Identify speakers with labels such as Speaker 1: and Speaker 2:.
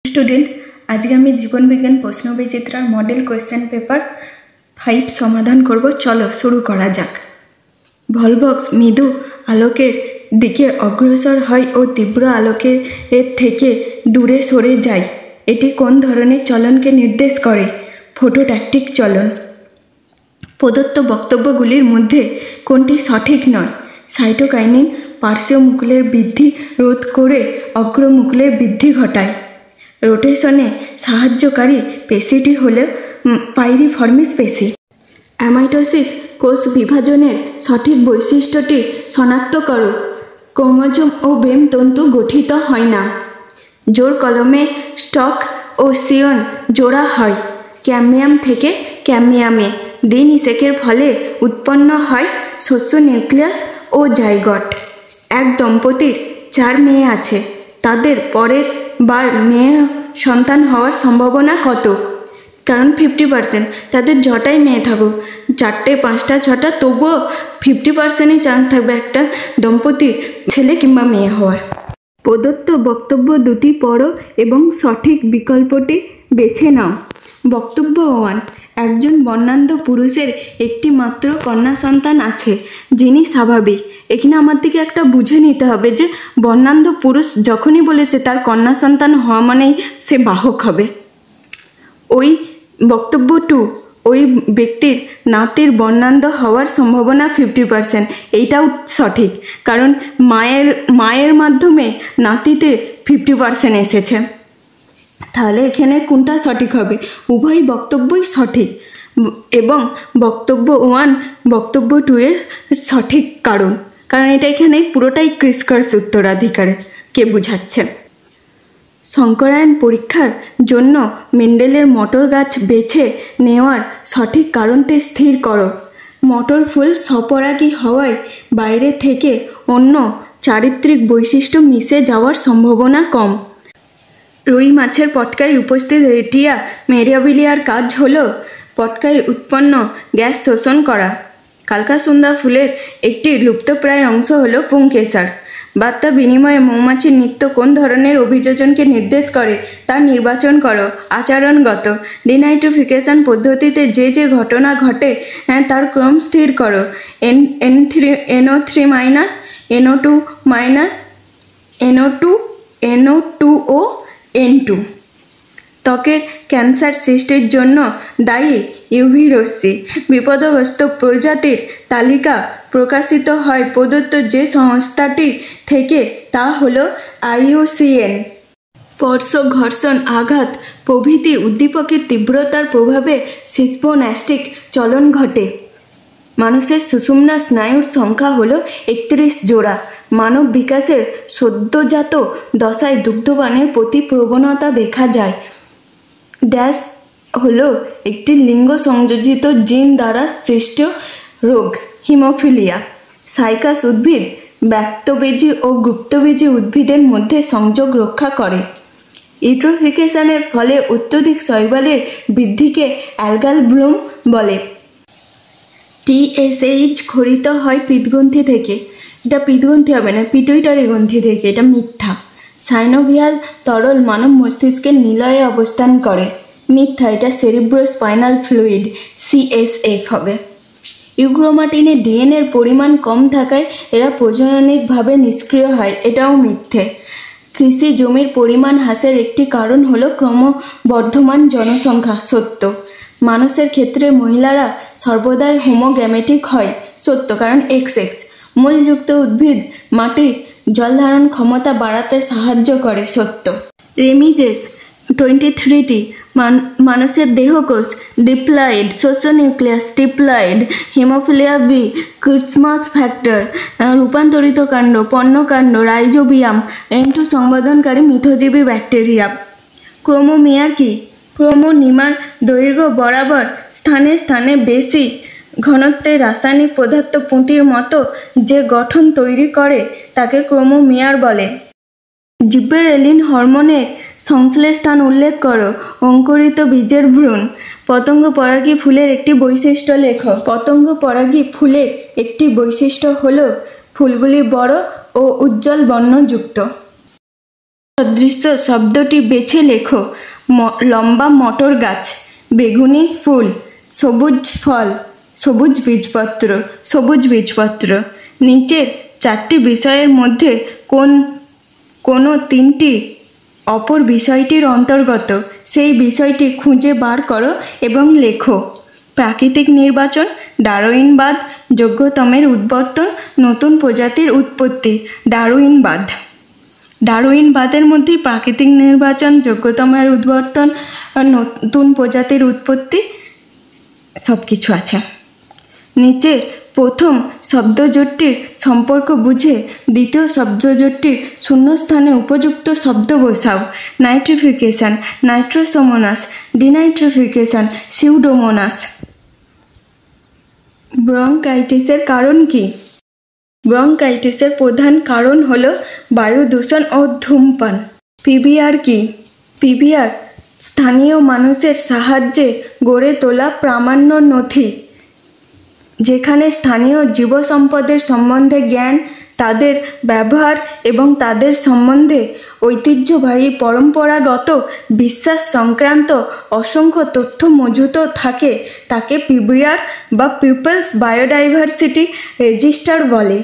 Speaker 1: Student, আজকে আমি জীবন বিজ্ঞান প্রশ্ন বিচিত্রার মডেল কোয়েশ্চেন পেপার 5 সমাধান করব। চলো শুরু করা যাক। ভলভক্স মৃদু আলোকের দিকে অগ্রসর হয় ও তীব্র আলোকের থেকে দূরে সরে যায়। এটি কোন ধরনের চলনকে নির্দেশ করে? ফটোট্যাকটিক চলন। প্রদত্ত বক্তব্যগুলির মধ্যে কোনটি সঠিক নয়? সাইটোকাইনিন পার্শ্বীয় মুকুলের বৃদ্ধি রোধ করে অগ্রমুকুলের বৃদ্ধি ঘটায়। রোটেশনে সাহায্যকারী পেশিটি হল পাইরিফর্মিস পেশি। অ্যামাইটোসিস কোষ বিভাজনের সঠিক বৈশিষ্ট্যটি শনাক্ত করো। ক্রোমোজোম ও বেম তন্তু গঠিত হয় না। জোর কলমে স্টক ও সিয়ন জোড়া হয় ক্যামিয়াম থেকে ক্যামিয়ামে। দ্বিনিষেকের ফলে উৎপন্ন হয় শস্য নিউক্লিয়াস ও জাইগট। এক দম্পতির 4 মেয়ে আছে, তাদের পরের বার মেয়ে সন্তান হওয়ার সম্ভাবনা কত? কারণ 50%, তাদের যটাই মেয়ে থাকুক, 4টে 5টা 6টা, তবুও 50%ই চান্স থাকবে একটা দম্পতির ছেলে কিংবা মেয়ে হওয়ার। প্রদত্ত বক্তব্য দুটি পড়ো এবং সঠিক বিকল্পটি বেছে নাও। বক্তব্য 1, একজন বর্ণান্ধ পুরুষের একটি মাত্র কন্যা সন্তান আছে, যিনি স্বাভাবিক। এখানে আমার দিকে একটা বুঝে নিতে হবে যে বর্ণান্ধ পুরুষ যখনই বলেছে তার কন্যা সন্তান হওয়া মানেই সে বাহক হবে। ওই বক্তব্য 2, ওই ব্যক্তির নাতির বর্ণান্ধ হওয়ার সম্ভাবনা 50%। এইটাও সঠিক, কারণ মায়ের মাধ্যমে নাতিতে 50% এসেছে। তাহলে এখানে কোনটা সঠিক হবে? উভয় বক্তব্যই সঠিক এবং বক্তব্য 1 বক্তব্য 2 এর সঠিক, কারণ এটা এখানে পুরোটাই ক্রিস-ক্রস উত্তরাধিকারকে বোঝাচ্ছে। শঙ্করায়ন পরীক্ষার জন্য মেন্ডেলের মটর গাছ বেছে নেওয়ার সঠিক কারণটি স্থির করো। মটর ফুল স্বপরাগী হওয়ায় বাইরে থেকে অন্য চারিত্রিক বৈশিষ্ট্য মিশে যাওয়ার সম্ভাবনা কম। রুই মাছের পটকায় উপস্থিত রেটিয়া মেরিয়াবিলিয়ার কাজ হলো পটকায় উৎপন্ন গ্যাস শোষণ করা। কালকাসুন্দা ফুলের একটি লুপ্তপ্রায় অংশ হলো পুংকেশর। বার্তা বিনিময়ে মৌমাছির নৃত্য কোন ধরনের অভিযোজনকে নির্দেশ করে তা নির্বাচন করো। আচরণগত। ডিনাইট্রিফিকেশন পদ্ধতিতে যে ঘটনা ঘটে তার ক্রম স্থির করো। NO3-, NO2-, NO2O, N2। ত্বকের ক্যান্সার সৃষ্টির জন্য দায়ী ইউভি রশ্মি। বিপদগ্রস্ত প্রজাতির তালিকা প্রকাশিত হয় প্রদত্ত যে সংস্থাটি থেকে, তা হলো IUCN। স্পর্শ, ঘর্ষণ, আঘাত প্রভৃতি উদ্দীপকের তীব্রতার প্রভাবে সিসপোন্যাস্টিক চলন ঘটে। মানুষের সুষুম্না স্নায়ুর সংখ্যা হলো 31 জোড়া। মানব বিকাশের সদ্যজাত দশায় দুগ্ধপানের প্রতি প্রবণতা দেখা যায়। ড্যাশ হলো একটি লিঙ্গ সংযোজিত জিন দ্বারা সৃষ্ট রোগ, হিমোফিলিয়া। সাইকাস উদ্ভিদ ব্যক্তবীজী ও গুপ্তবীজী উদ্ভিদের মধ্যে সংযোগ রক্ষা করে। ইউট্রোফিকেশনের ফলে অত্যধিক শৈবালের বৃদ্ধিকে অ্যালগাল ব্লুম বলে। TSH খরিত হয় পিত্তগ্রন্থি থেকে। এটা পিত্তগ্রন্থি হবে না, পিটুইটারি গ্রন্থি থেকে। এটা মিথ্যা। সাইনোভিয়াল তরল মানব মস্তিষ্কের নিলয়ে অবস্থান করে। মিথ্যা, এটা সেরিব্রোস্পাইনাল ফ্লুইড, CSF হবে। ইউক্রোমাটিনে DNA-র পরিমাণ কম থাকায় এরা প্রজননিকভাবে নিষ্ক্রিয় হয়। এটাও মিথ্যে। কৃষি জমির পরিমাণ হ্রাসের একটি কারণ হলো ক্রমবর্ধমান জনসংখ্যা। সত্য। মানুষের ক্ষেত্রে মহিলারা সর্বদাই হোমোগ্যামেটিক হয়। সত্য, কারণ XX। মূলযুক্ত উদ্ভিদ মাটির জলধারণ ক্ষমতা বাড়াতে সাহায্য করে। সত্য। রেমিজেস 23টি মানুষের দেহকোষ ডিপ্লয়েড, শস্য nucleus diploid, haemophilia B, Christmas factor, রূপান্তরিত কাণ্ড, পর্ণকাণ্ড, রাইজোবিয়াম, N2 সংবর্ধনকারী মিথজীবী ব্যাকটেরিয়া। ক্রোমোমিয়ার কি? ক্রোমোনিমার দৈর্ঘ্য বরাবর স্থানে স্থানে বেশি ঘনত্বের রাসায়নিক পদার্থ পুঁতির মতো যে গঠন তৈরি করে তাকে ক্রোমোমিয়ার বলে। জিব্বেরেলিন হরমোনের সংশ্লেষ স্থান উল্লেখ করো। অঙ্কুরিত বীজের ভ্রূণ। পতঙ্গ পরাগী ফুলের একটি বৈশিষ্ট্য লেখো। পতঙ্গ পরাগী ফুলের একটি বৈশিষ্ট্য হলো ফুলগুলি বড় ও উজ্জ্বল বর্ণযুক্ত। সদৃশ্য শব্দটি বেছে লেখো। লম্বা মটর গাছ, বেগুনি ফুল, সবুজ ফল, সবুজ বীজপত্র, সবুজ বীজপত্র। নিচের চারটি বিষয়ের মধ্যে কোনো তিনটি অপর বিষয়টির অন্তর্গত, সেই বিষয়টি খুঁজে বার করো এবং লেখো। প্রাকৃতিক নির্বাচন, ডারউইনবাদ, যোগ্যতমের উদ্বর্তন, নতুন প্রজাতির উৎপত্তি। ডারউইনবাদ। ডারউইনবাদের মধ্যে প্রাকৃতিক নির্বাচন, যোগ্যতমের উদ্বর্তন, নতুন প্রজাতির উৎপত্তি সব কিছু আছে। নিচের প্রথম শব্দজোটটির সম্পর্ক বুঝে দ্বিতীয় শব্দজোটটির শূন্যস্থানে উপযুক্ত শব্দ বসাও। Nitrification, nitrosomonas, denitrification, pseudomonas. ব্রঙ্কাইটিসের কারণ কি? ব্রঙ্কাইটিসের প্রধান কারণ হল বায়ু দূষণ ও ধূমপান। পিভিআর কি? পিভিআর স্থানীয় মানুষের সাহায্যে গড়ে তোলা প্রামাণ্য নথি, যেখানে স্থানীয় জীবসম্পদের সম্বন্ধে জ্ঞান, তাদের ব্যবহার এবং তাদের সম্বন্ধে ঐতিহ্যবাহী পরম্পরাগত বিশ্বাস সংক্রান্ত অসংখ্য তথ্য মজুত থাকে, তাকে পিভিআর বা পিপলস বায়োডাইভার্সিটি রেজিস্টার বলে।